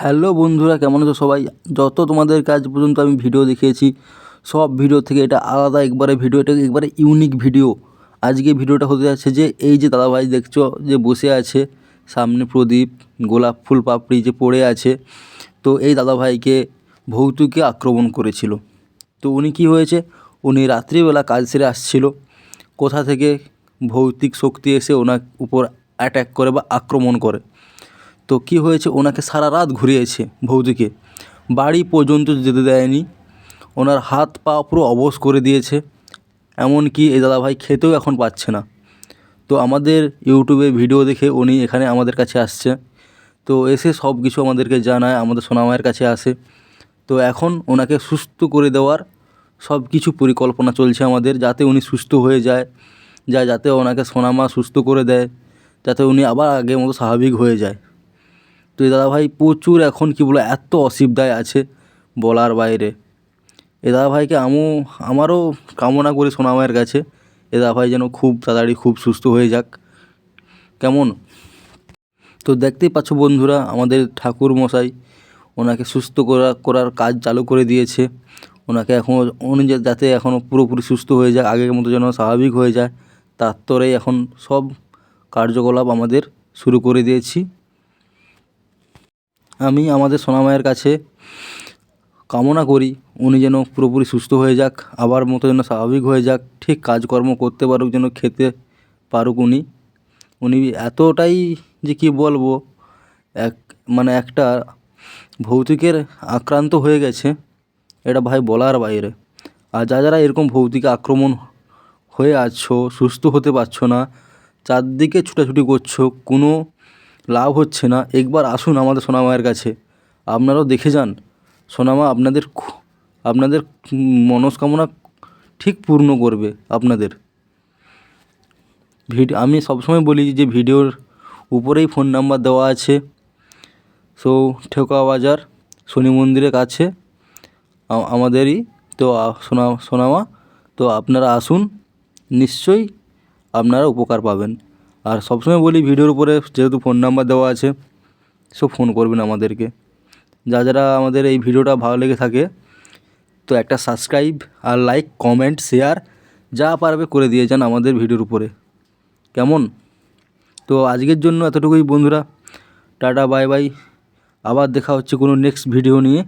Hello বন্ধুরা, কেমন আছো সবাই? যত তোমাদের কাজ পর্যন্ত আমি ভিডিও দেখিয়েছি, সব ভিডিও থেকে এটা আলাদা একবারে ভিডিও, এটা একবারে ইউনিক ভিডিও। আজকে ভিডিওটা হতে যাচ্ছে যে এই যে দাদাভাই দেখছো যে বসে আছে, সামনে প্রদীপ, গোলাপ ফুল পাপড়ি যে পড়ে আছে, তো এই দাদাভাইকে ভৌতুকে আক্রমণ করেছিল। তো উনি কি হয়েছে, উনি রাত্রিবেলা কাজ সেরে আসছিল, কোথা থেকে ভৌতিক শক্তি এসে ওনার উপর অ্যাটাক করে বা আক্রমণ করে। তো কী হয়েছে, ওনাকে সারা রাত ঘুরিয়েছে ভৌতিকে, বাড়ি পর্যন্ত যেতে দেয়নি, ওনার হাত পা পুরো অবশ করে দিয়েছে, এমনকি এই দাদাভাই খেতেও এখন পাচ্ছে না। তো আমাদের ইউটিউবে ভিডিও দেখে উনি এখানে আমাদের কাছে আসছে, তো এসে সব কিছু আমাদেরকে জানায়, আমাদের সোনামায়ের কাছে আসে। তো এখন ওনাকে সুস্থ করে দেওয়ার সব কিছু পরিকল্পনা চলছে আমাদের, যাতে উনি সুস্থ হয়ে যায়, যাতে ওনাকে সোনামা সুস্থ করে দেয়, যাতে উনি আবার আগের মতো স্বাভাবিক হয়ে যায়। তো এই দাদাভাই প্রচুর এখন কী বলে এত অসুবিধায় আছে বলার বাইরে। এ দাদাভাইকে আমারও কামনা করি সোনামায়ের কাছে, এ দাদাভাই যেন খুব তাড়াতাড়ি খুব সুস্থ হয়ে যাক, কেমন? তো দেখতেই পাচ্ছ বন্ধুরা, আমাদের ঠাকুর মশাই ওনাকে সুস্থ করার কাজ চালু করে দিয়েছে। ওনাকে এখন উনি যাতে এখনও পুরোপুরি সুস্থ হয়ে যায়, আগের মতো যেন স্বাভাবিক হয়ে যায়, তার তরেই এখন সব কার্যকলাপ আমাদের শুরু করে দিয়েছি। আমি আমাদের সোনামায়ের কাছে কামনা করি উনি যেন পুরোপুরি সুস্থ হয়ে যাক, আবার মতো যেন স্বাভাবিক হয়ে যাক, ঠিক কাজকর্ম করতে পারুক, যেন খেতে পারুক। উনি এতটাই যে কী বলবো, একটা ভৌতিকের আক্রান্ত হয়ে গেছে, এটা ভাই বলার বাইরে। আর যারা এরকম ভৌতিক আক্রমণ হয়ে আছো, সুস্থ হতে পারছো না, চারদিকে ছুটাছুটি করছো, কোনো লাভ হচ্ছে না, একবার আসুন আমাদের সোনামায়ের কাছে, আপনারাও দেখে যান। সোনামা আপনাদের মনস্কামনা ঠিক পূর্ণ করবে আপনাদের। আমি সবসময় বলি যে ভিডিওর উপরেই ফোন নাম্বার দেওয়া আছে, সো ঠেকুয়া বাজার শনি মন্দিরের কাছে আমাদেরই তো সোনামা। তো আপনারা আসুন, নিশ্চয়ই আপনারা উপকার পাবেন। আর সবসময় বলি ভিডিওর উপরে যেহেতু ফোন নাম্বার দেওয়া আছে, সব ফোন করবেন আমাদেরকে। যারা আমাদের এই ভিডিওটা ভালো লেগে থাকে, তো একটা সাবস্ক্রাইব আর লাইক কমেন্ট শেয়ার যা পারবে করে দিয়ে যান আমাদের ভিডিওর উপরে, কেমন? তো আজকের জন্য এতটুকুই বন্ধুরা, টাটা বাই বাই, আবার দেখা হচ্ছে কোনো নেক্সট ভিডিও নিয়ে।